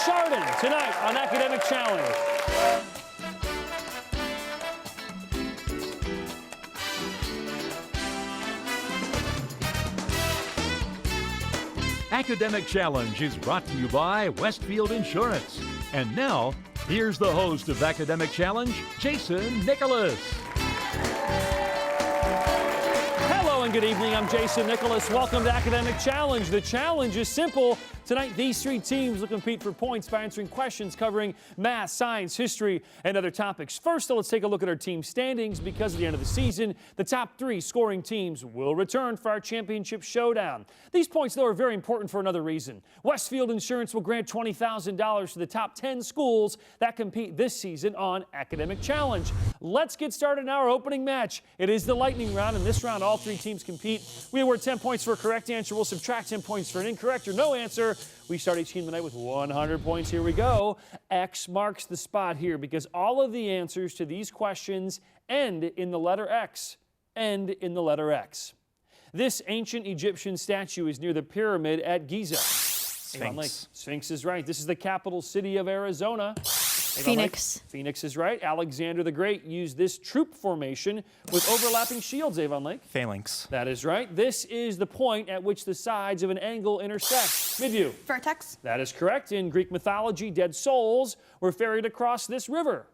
Chardon tonight on Academic Challenge. Academic Challenge is brought to you by Westfield Insurance. And now, here's the host of Academic Challenge, Jason Nicholas. Hello and good evening. I'm Jason Nicholas. Welcome to Academic Challenge. The challenge is simple. Tonight, these three teams will compete for points by answering questions covering math, science, history, and other topics. First, let's take a look at our team standings. Because at the end of the season, the top three scoring teams will return for our championship showdown. These points, though, are very important for another reason. Westfield Insurance will grant $20,000 to the top 10 schools that compete this season on Academic Challenge. Let's get started in our opening match. It is the lightning round. In this round, all three teams compete. We award 10 points for a correct answer. We'll subtract 10 points for an incorrect or no answer. We start each team tonight with 100 points. Here we go. X marks the spot here because all of the answers to these questions end in the letter X. End in the letter X. This ancient Egyptian statue is near the pyramid at Giza. Avon Lake. Sphinx is right. This is the capital city of Arizona. Phoenix. Phoenix is right. Alexander the Great used this troop formation with overlapping shields, Avon Lake. Phalanx. That is right. This is the point at which the sides of an angle intersect. Midview. Vertex. That is correct. In Greek mythology, dead souls were ferried across this river.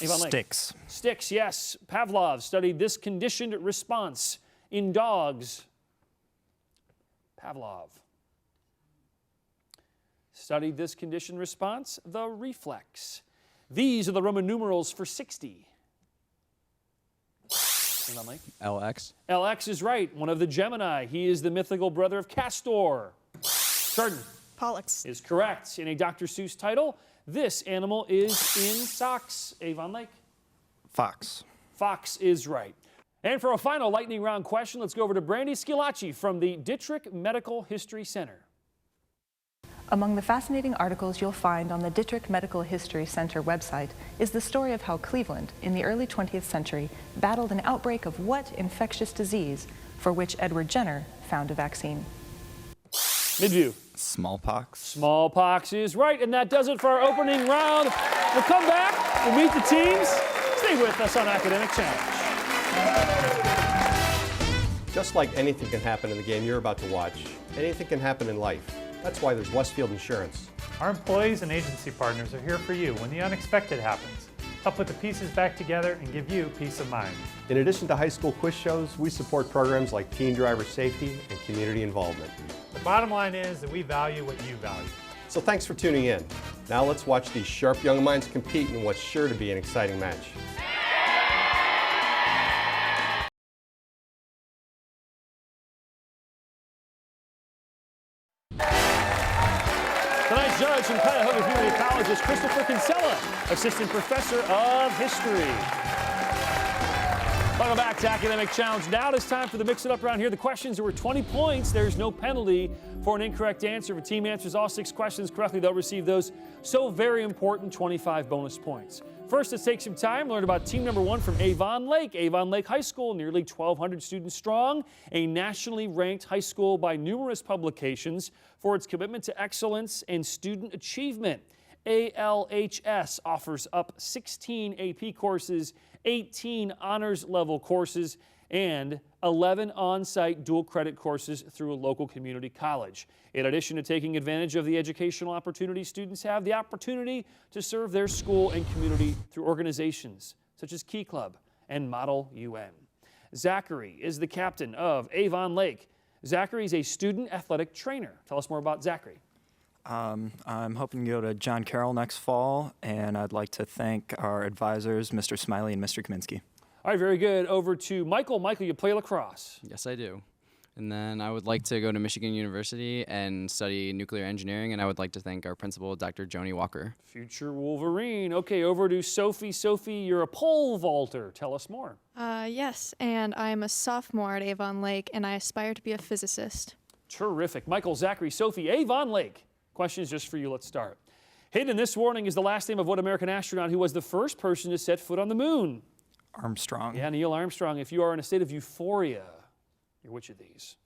Avon Lake. Styx. Styx, yes. Pavlov studied this conditioned response in dogs. Pavlov studied this conditioned response, the reflex. These are the Roman numerals for 60. LX. LX is right. One of the Gemini. He is the mythical brother of Castor. Chardon. Pollux. Is correct. In a Dr. Seuss title, this animal is in socks. Avon Lake. Fox. Fox is right. And for a final lightning round question, let's go over to Brandy Scilacci from the Dittrich Medical History Center. Among the fascinating articles you'll find on the Dittrich Medical History Center website is the story of how Cleveland, in the early 20th century, battled an outbreak of what infectious disease for which Edward Jenner found a vaccine. Midview. Smallpox. Smallpox is right, and that does it for our opening round. We'll come back, we'll meet the teams. Stay with us on Academic Challenge. Just like anything can happen in the game you're about to watch, anything can happen in life. That's why there's Westfield Insurance. Our employees and agency partners are here for you when the unexpected happens. Help put the pieces back together and give you peace of mind. In addition to high school quiz shows, we support programs like teen driver safety and community involvement. The bottom line is that we value what you value. So thanks for tuning in. Now let's watch these sharp young minds compete in what's sure to be an exciting match. Tonight's judge from Cuyahoga Community College is Christopher Kinsella, Assistant Professor of History. Welcome back to Academic Challenge. Now it is time for the mix it up round here. The questions were 20 points. There's no penalty for an incorrect answer. If a team answers all 6 questions correctly, they'll receive those so very important 25 bonus points. First, let's take some time, learn about team number 1 from Avon Lake. Avon Lake High School, nearly 1,200 students strong, a nationally ranked high school by numerous publications for its commitment to excellence and student achievement. ALHS offers up 16 AP courses, 18 honors level courses, and 11 on-site dual credit courses through a local community college. In addition to taking advantage of the educational opportunities, students have the opportunity to serve their school and community through organizations such as Key Club and Model UN. Zachary is the captain of Avon Lake. Zachary is a student athletic trainer. Tell us more about Zachary. I'm hoping to go to John Carroll next fall, and I'd like to thank our advisors, Mr. Smiley and Mr. Kaminsky. All right, very good. Over to Michael. Michael, you play lacrosse. Yes, I do. And then I would like to go to Michigan University and study nuclear engineering, and I would like to thank our principal, Dr. Joni Walker. Future Wolverine. Okay, over to Sophie. Sophie, you're a pole vaulter. Tell us more. Yes, and I'm a sophomore at Avon Lake, and I aspire to be a physicist. Terrific. Michael, Zachary, Sophie, Avon Lake. Questions just for you. Let's start. Hidden in this warning is the last name of what American astronaut who was the first person to set foot on the moon? Armstrong. Yeah, Neil Armstrong. If you are in a state of euphoria, you're which of these?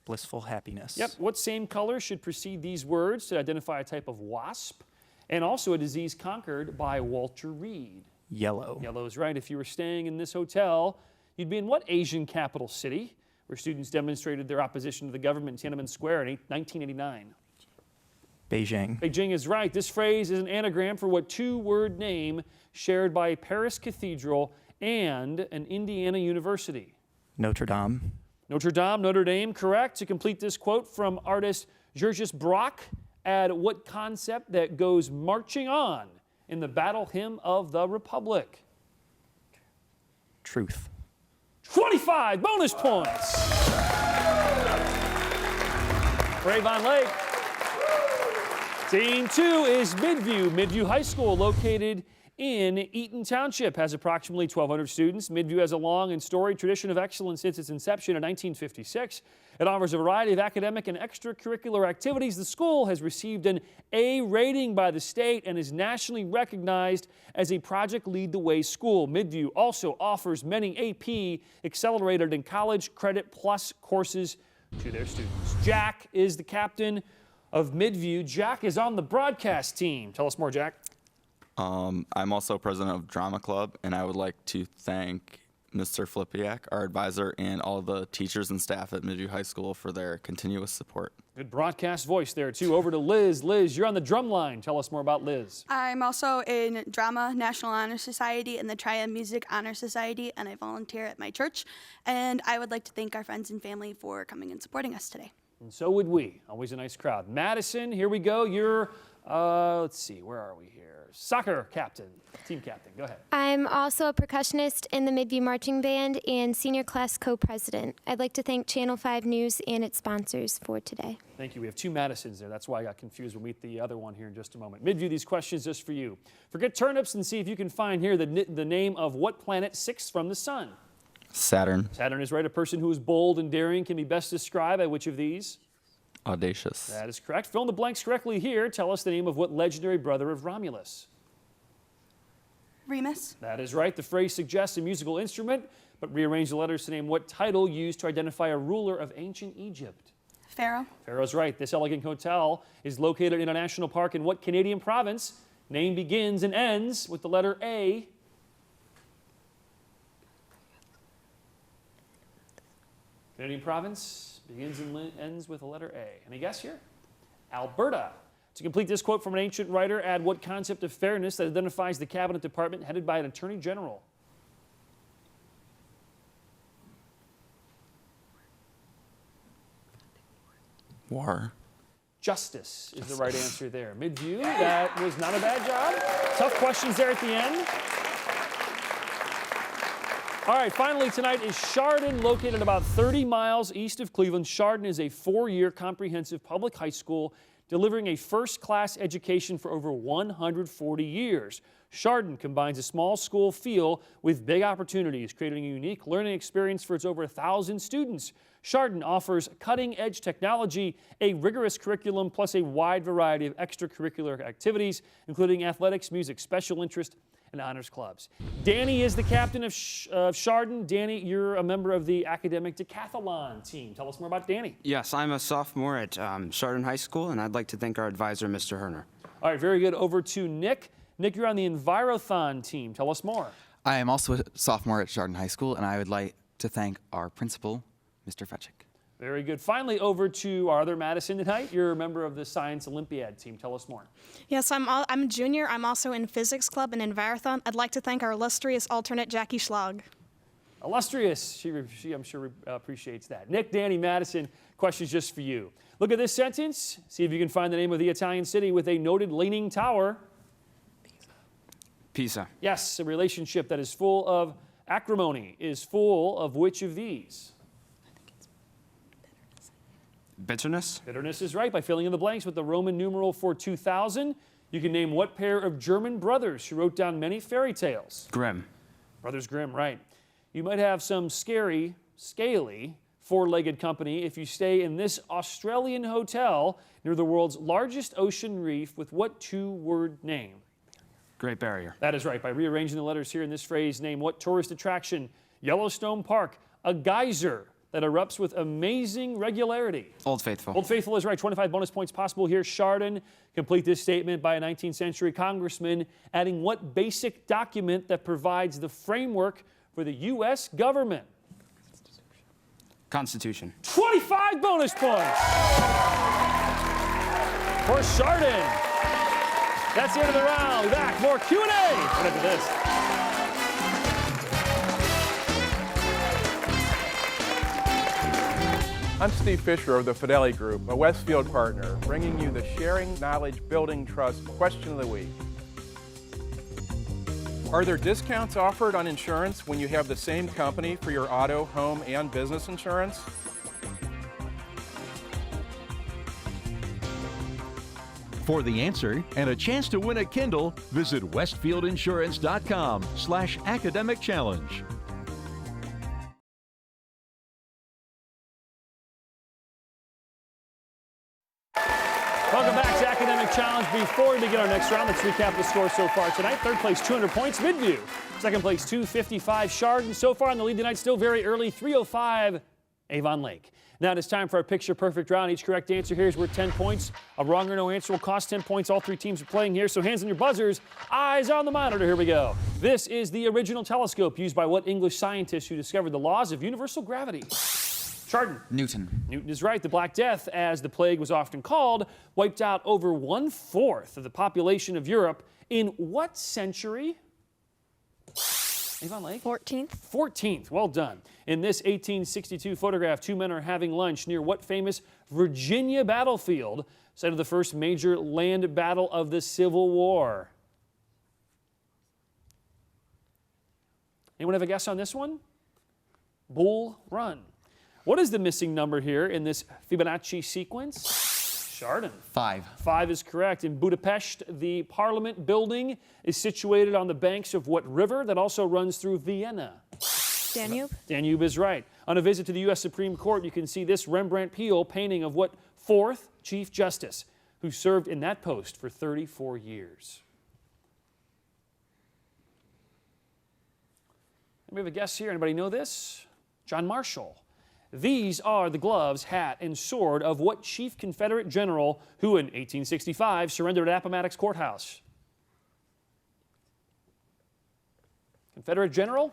Blissful happiness. Yep. What same color should precede these words to identify a type of wasp and also a disease conquered by Walter Reed? Yellow. Yellow is right. If you were staying in this hotel, you'd be in what Asian capital city where students demonstrated their opposition to the government in Tiananmen Square in 1989? Beijing. Beijing is right. This phrase is an anagram for what two-word name shared by a Paris cathedral and an Indiana university? Notre Dame. Notre Dame, Notre Dame, correct. To complete this quote from artist Georges Braque, add what concept that goes marching on in the battle hymn of the Republic? Truth. 25 bonus points. For Avon Lake. Team 2 is Midview. Midview High School, located in Eaton Township, has approximately 1,200 students. Midview has a long and storied tradition of excellence since its inception in 1956. It offers a variety of academic and extracurricular activities. The school has received an A rating by the state and is nationally recognized as a Project Lead the Way school. Midview also offers many AP, accelerated, and college credit plus courses to their students. Jack is the captain of Midview. Jack is on the broadcast team. Tell us more, Jack. I'm also president of Drama Club, and I would like to thank Mr. Flipiak, our advisor, and all the teachers and staff at Midview High School for their continuous support. Good broadcast voice there, too. Over to Liz. Liz, you're on the drum line. Tell us more about Liz. I'm also in Drama, National Honor Society, and the Triad Music Honor Society, and I volunteer at my church. And I would like to thank our friends and family for coming and supporting us today. And so would we. Always a nice crowd. Madison, here we go. You're, let's see, where are we here? Soccer captain, team captain. Go ahead. I'm also a percussionist in the Midview Marching Band and senior class co-president. I'd like to thank Channel 5 News and its sponsors for today. Thank you. We have two Madisons there. That's why I got confused. We'll meet the other one here in just a moment. Midview, these questions just for you. Forget turnips and see if you can find here the name of what planet sixth from the sun? Saturn. Saturn is right. A person who is bold and daring can be best described by which of these? Audacious. That is correct. Fill in the blanks correctly here. Tell us the name of what legendary brother of Romulus? Remus. That is right. The phrase suggests a musical instrument, but rearrange the letters to name what title used to identify a ruler of ancient Egypt. Pharaoh. Pharaoh's right. This elegant hotel is located in a national park in what Canadian province? Name begins and ends with the letter A. Canadian province begins and ends with the letter A. Any guess here? Alberta. To complete this quote from an ancient writer, add what concept of fairness that identifies the cabinet department headed by an attorney general? War. Justice is the right answer there. Midview, that was not a bad job. Tough questions there at the end. All right, finally tonight is Chardon, located about 30 miles east of Cleveland. Chardon is a 4-year comprehensive public high school delivering a first-class education for over 140 years. Chardon combines a small school feel with big opportunities, creating a unique learning experience for its over 1,000 students. Chardon offers cutting-edge technology, a rigorous curriculum, plus a wide variety of extracurricular activities, including athletics, music, special interest, and honors clubs. Danny is the captain of Chardon. Danny, you're a member of the academic decathlon team. Tell us more about Danny. Yes, I'm a sophomore at Chardon High School, and I'd like to thank our advisor, Mr. Herner. All right, very good. Over to Nick. Nick, you're on the Envirothon team. Tell us more. I am also a sophomore at Chardon High School, and I would like to thank our principal, Mr. Fetchick. Very good. Finally, over to our other Madison tonight. You're a member of the Science Olympiad team. Tell us more. Yes, I'm a junior. I'm also in Physics Club and Envirothon. I'd like to thank our illustrious alternate, Jackie Schlag. Illustrious. She I'm sure, appreciates that. Nick, Danny, Madison, questions just for you. Look at this sentence. See if you can find the name of the Italian city with a noted leaning tower. Pisa. Yes, a relationship that is full of acrimony is full of which of these? Bitterness. Bitterness is right. By filling in the blanks with the Roman numeral for 2000, you can name what pair of German brothers who wrote down many fairy tales? Grimm. Brothers Grimm, right. You might have some scary, scaly, four-legged company if you stay in this Australian hotel near the world's largest ocean reef with what two-word name? Great Barrier. That is right. By rearranging the letters here in this phrase, name what tourist attraction? Yellowstone Park, a geyser, that erupts with amazing regularity? Old Faithful. Old Faithful is right. 25 bonus points possible here. Chardon. Complete this statement by a 19th century congressman, adding what basic document that provides the framework for the U.S. government? Constitution. 25 bonus points for Chardon. That's the end of the round. We'll be back. More Q&A right after this. I'm Steve Fisher of the Fidelity Group, a Westfield partner, bringing you the Sharing Knowledge Building Trust Question of the Week. Are there discounts offered on insurance when you have the same company for your auto, home, and business insurance? For the answer and a chance to win a Kindle, visit westfieldinsurance.com/academic challenge. Welcome back to Academic Challenge. Before we begin our next round, let's recap the score so far tonight. Third place, 200 points, Midview. Second place, 255, Chardon. So far in the lead tonight, still very early, 305, Avon Lake. Now it is time for our picture-perfect round. Each correct answer here is worth 10 points. A wrong or no answer will cost 10 points. All three teams are playing here, so hands on your buzzers, eyes on the monitor. Here we go. This is the original telescope used by what English scientist who discovered the laws of universal gravity? Chardon. Newton. Newton is right. The Black Death, as the plague was often called, wiped out over 1/4 of the population of Europe in what century? Avon Lake? 14th. 14th. Well done. In this 1862 photograph, two men are having lunch near what famous Virginia battlefield, site of the first major land battle of the Civil War? Anyone have a guess on this one? Bull Run. What is the missing number here in this Fibonacci sequence? Chardon. 5. 5 is correct. In Budapest, the Parliament building is situated on the banks of what river that also runs through Vienna? Danube. Danube is right. On a visit to the U.S. Supreme Court, you can see this Rembrandt Peale painting of what 4th Chief Justice, who served in that post for 34 years. We have a guess here. Anybody know this? John Marshall. These are the gloves, hat, and sword of what chief Confederate general who in 1865 surrendered at Appomattox Courthouse? Confederate general?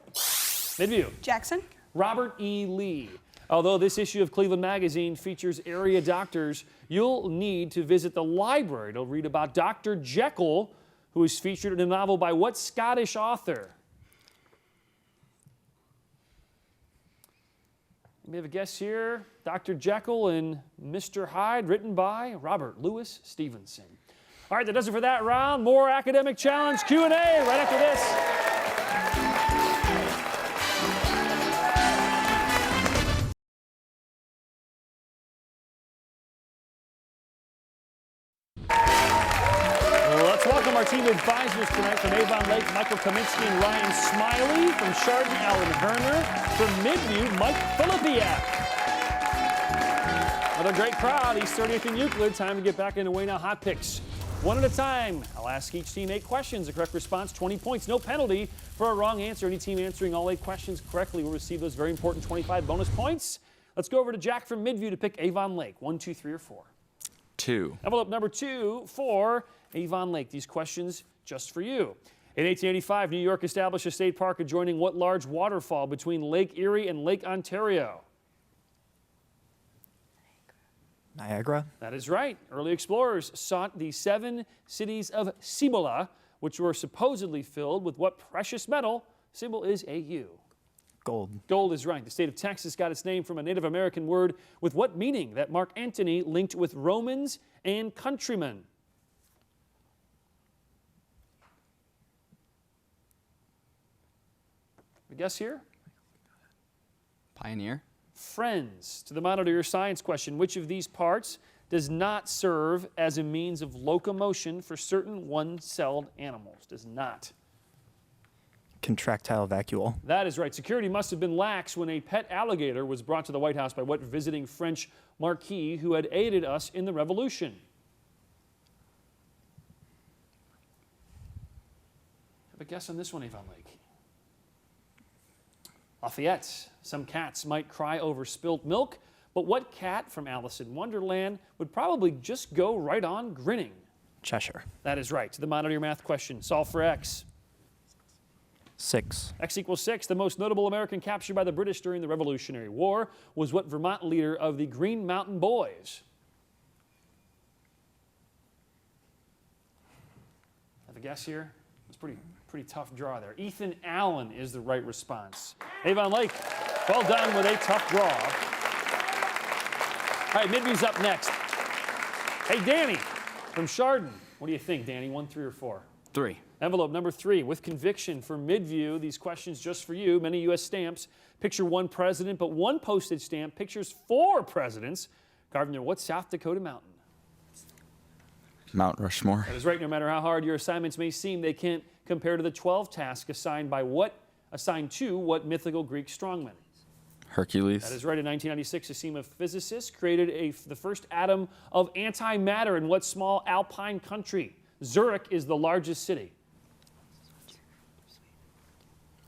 Midview. Jackson. Robert E. Lee. Although this issue of Cleveland Magazine features area doctors, you'll need to visit the library to read about Dr. Jekyll, who is featured in a novel by what Scottish author? We have a guess here. Dr. Jekyll and Mr. Hyde, written by Robert Louis Stevenson. All right, that does it for that round. More Academic Challenge Q&A right after this. Let's welcome our team advisors tonight from Avon Lake, Michael Kaminsky and Ryan Smiley. From Chardon, Alan Herner. From Midview, Mike Filipiak. Another great crowd. East 30th in Euclid. Time to get back underway now. Hot picks. One at a time. I'll ask each team 8 questions. The correct response, 20 points. No penalty for a wrong answer. Any team answering all 8 questions correctly will receive those very important 25 bonus points. Let's go over to Jack from Midview to pick Avon Lake. 1, 2, 3, or 4. 2. Envelope number 2 for Avon Lake. These questions just for you. In 1885, New York established a state park adjoining what large waterfall between Lake Erie and Lake Ontario? Niagara. That is right. Early explorers sought the 7 cities of Cibola, which were supposedly filled with what precious metal? Symbol is AU. Gold. Gold is right. The state of Texas got its name from a Native American word with what meaning that Mark Antony linked with Romans and countrymen? A guess here? Pioneer. Friends. To the monitor your science question, which of these parts does not serve as a means of locomotion for certain one-celled animals? Does not. Contractile vacuole. That is right. Security must have been lax when a pet alligator was brought to the White House by what visiting French marquis who had aided us in the Revolution? Have a guess on this one, Avon Lake. Lafayette. Some cats might cry over spilt milk, but what cat from Alice in Wonderland would probably just go right on grinning? Cheshire. That is right. To the monitor your math question. Solve for x. 6. X equals 6. The most notable American captured by the British during the Revolutionary War was what Vermont leader of the Green Mountain Boys? Have a guess here? It's pretty tough draw there. Ethan Allen is the right response. Avon Lake, well done with a tough draw. All right, Midview's up next. Hey, Danny from Chardon. What do you think, Danny? 1, 3, or 4? 3. Envelope number 3, with conviction for Midview. These questions just for you. Many U.S. stamps picture one president, but one postage stamp pictures 4 presidents carved near what South Dakota mountain? Mount Rushmore. That is right. No matter how hard your assignments may seem, they can't compare to the 12 tasks assigned to what mythical Greek strongman? Hercules. That is right. In 1996, a team of physicists created the first atom of antimatter in what small alpine country? Zurich is the largest city.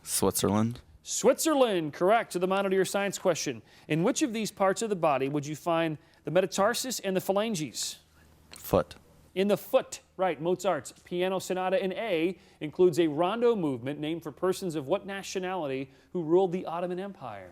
Switzerland. Switzerland, correct. To the monitor your science question. In which of these parts of the body would you find the metatarsus and the phalanges? Foot. In the foot, right. Mozart's Piano Sonata in A includes a rondo movement named for persons of what nationality who ruled the Ottoman Empire?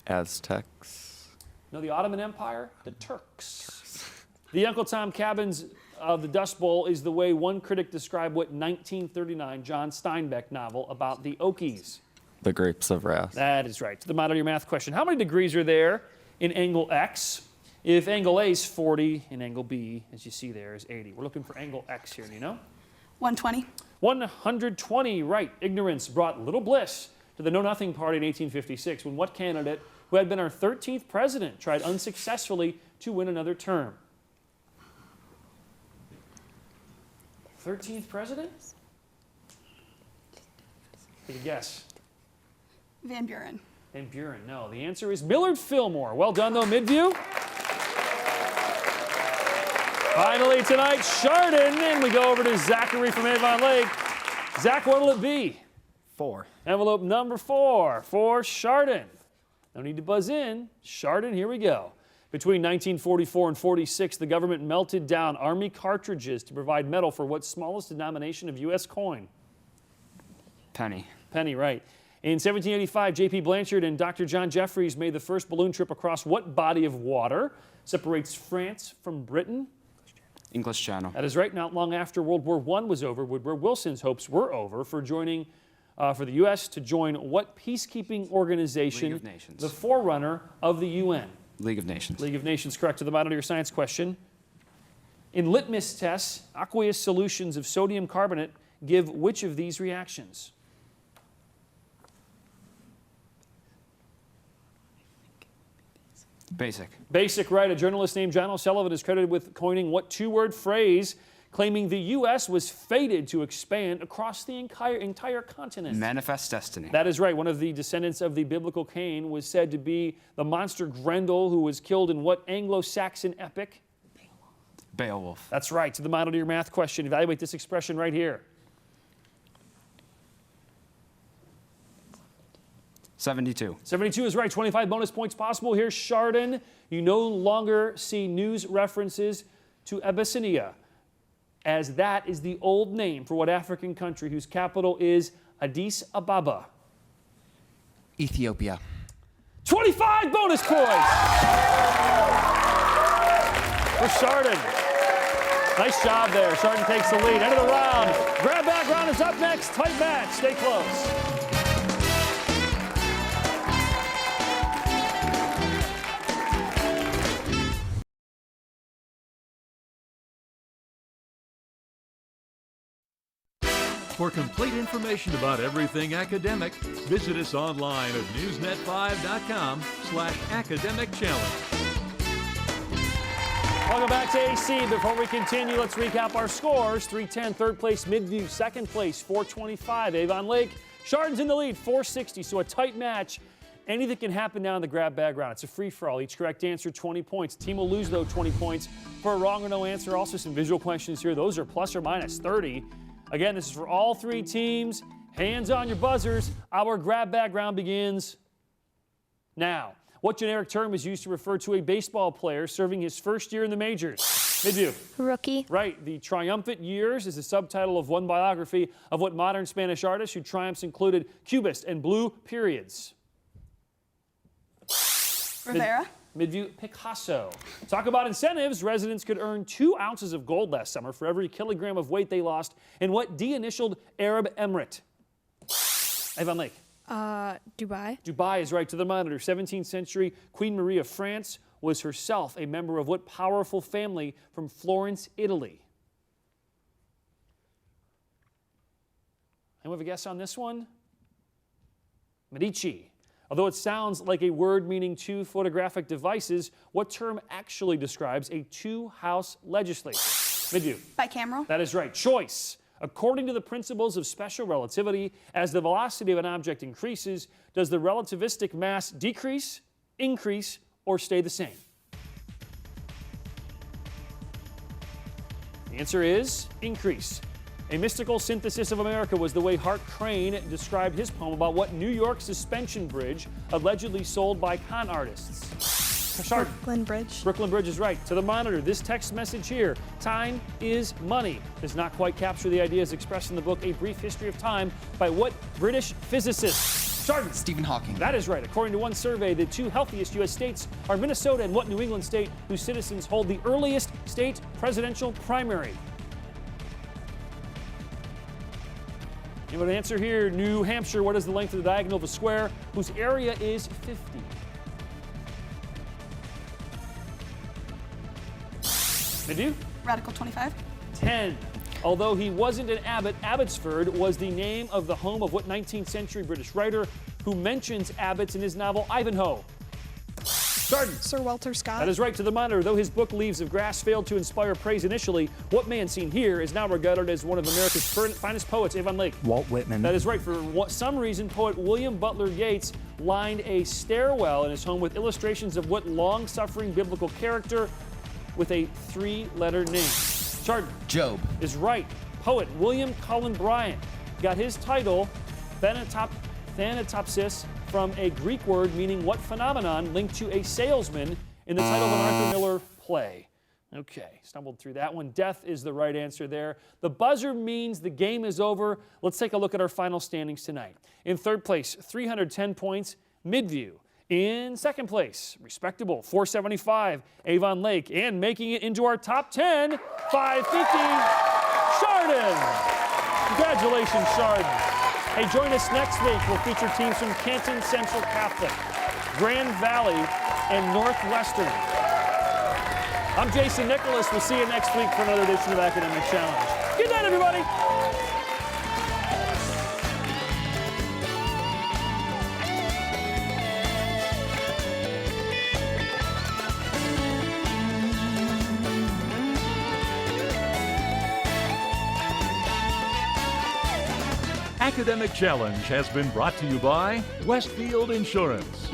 Aztecs. No, the Ottoman Empire? The Turks. The Uncle Tom cabins of the Dust Bowl is the way one critic described what 1939 John Steinbeck novel about the Okies. The Grapes of Wrath. That is right. To the monitor your math question. How many degrees are there in angle X? If angle A is 40 and angle B, as you see there, is 80. We're looking for angle X here, do you know? 120. 120, right. Ignorance brought little bliss to the Know-Nothing Party in 1856 when what candidate who had been our 13th president tried unsuccessfully to win another term? 13th president? Take a guess. Van Buren. Van Buren, no. The answer is Millard Fillmore. Well done, though, Midview. Finally tonight, Chardon, and we go over to Zachary from Avon Lake. Zach, what'll it be? 4. Envelope number 4 for Chardon. No need to buzz in. Chardon, here we go. Between 1944 and 46, the government melted down Army cartridges to provide metal for what smallest denomination of U.S. coin? Penny. Penny, right. In 1785, J.P. Blanchard and Dr. John Jeffries made the first balloon trip across what body of water separates France from Britain? English Channel. That is right. Not long after World War I was over, Woodrow Wilson's hopes were over for for the U.S. to join what peacekeeping organization? League of Nations. The forerunner of the UN? League of Nations. League of Nations, correct. To the bottom of your science question. In litmus tests, aqueous solutions of sodium carbonate give which of these reactions? Basic. Basic, right. A journalist named John O'Sullivan is credited with coining what 2-word phrase claiming the U.S. was fated to expand across the entire continent? Manifest destiny. That is right. One of the descendants of the biblical Cain was said to be the monster Grendel, who was killed in what Anglo-Saxon epic? Beowulf. That's right. To the model to your math question. Evaluate this expression right here. 72. 72 is right. 25 bonus points possible. Here's Chardon. You no longer see news references to Abyssinia, as that is the old name for what African country whose capital is Addis Ababa? Ethiopia. 25 bonus points for Chardon. Nice job there. Chardon takes the lead. End of the round. Grab bag round is up next. Tight match. Stay close. For complete information about everything academic, visit us online at newsnet5.com/academic challenge. Welcome back to AC. Before we continue, let's recap our scores. 310, third place, Midview. Second place, 425, Avon Lake. Chardon's in the lead, 460, so a tight match. Anything can happen now in the grab bag round. It's a free-for-all. Each correct answer, 20 points. The team will lose, though, 20 points for a wrong or no answer. Also, some visual questions here. Those are plus or minus 30. Again, this is for all 3 teams. Hands on your buzzers. Our grab bag round begins now. What generic term is used to refer to a baseball player serving his first year in the majors? Midview. Rookie. Right. The Triumphant Years is the subtitle of one biography of what modern Spanish artist whose triumphs included Cubist and Blue Periods? Rivera. Midview. Picasso. Talk about incentives. Residents could earn 2 ounces of gold last summer for every kilogram of weight they lost in what D-initialed Arab emirate? Avon Lake. Dubai. Dubai is right. To the monitor. 17th century Queen Marie of France was herself a member of what powerful family from Florence, Italy? Anyone have a guess on this one? Medici. Although it sounds like a word meaning 2 photographic devices, what term actually describes a 2-house legislature? Midview. Bicameral. That is right. Choice. According to the principles of special relativity, as the velocity of an object increases, does the relativistic mass decrease, increase, or stay the same? The answer is increase. A mystical synthesis of America was the way Hart Crane described his poem about what New York suspension bridge allegedly sold by con artists. Chardon. Brooklyn Bridge. Brooklyn Bridge is right. To the monitor, this text message here, time is money, does not quite capture the ideas expressed in the book A Brief History of Time by what British physicist? Chardon. Stephen Hawking. That is right. According to one survey, the 2 healthiest U.S. states are Minnesota and what New England state whose citizens hold the earliest state presidential primary? You have an answer here. New Hampshire. What is the length of the diagonal of a square whose area is 50? Midview? Radical 25. 10. Although he wasn't an abbot, Abbotsford was the name of the home of what 19th century British writer who mentions abbots in his novel Ivanhoe? Chardon. Sir Walter Scott. That is right. To the monitor. Though his book Leaves of Grass failed to inspire praise initially, what man seen here is now regarded as one of America's finest poets, Avon Lake. Walt Whitman. That is right. For some reason, poet William Butler Yeats lined a stairwell in his home with illustrations of what long-suffering biblical character with a 3-letter name? Chardon. Job. Is right. Poet William Cullen Bryant got his title, Thanatopsis, from a Greek word meaning what phenomenon linked to a salesman in the title of an Arthur Miller play? Okay, stumbled through that one. Death is the right answer there. The buzzer means the game is over. Let's take a look at our final standings tonight. In third place, 310 points, Midview. In second place, respectable, 475, Avon Lake. And making it into our top 10, 550, Chardon. Congratulations, Chardon. Hey, join us next week. We'll feature teams from Canton Central Catholic, Grand Valley, and Northwestern. I'm Jason Nicholas. We'll see you next week for another edition of Academic Challenge. Good night, everybody. Academic Challenge has been brought to you by Westfield Insurance.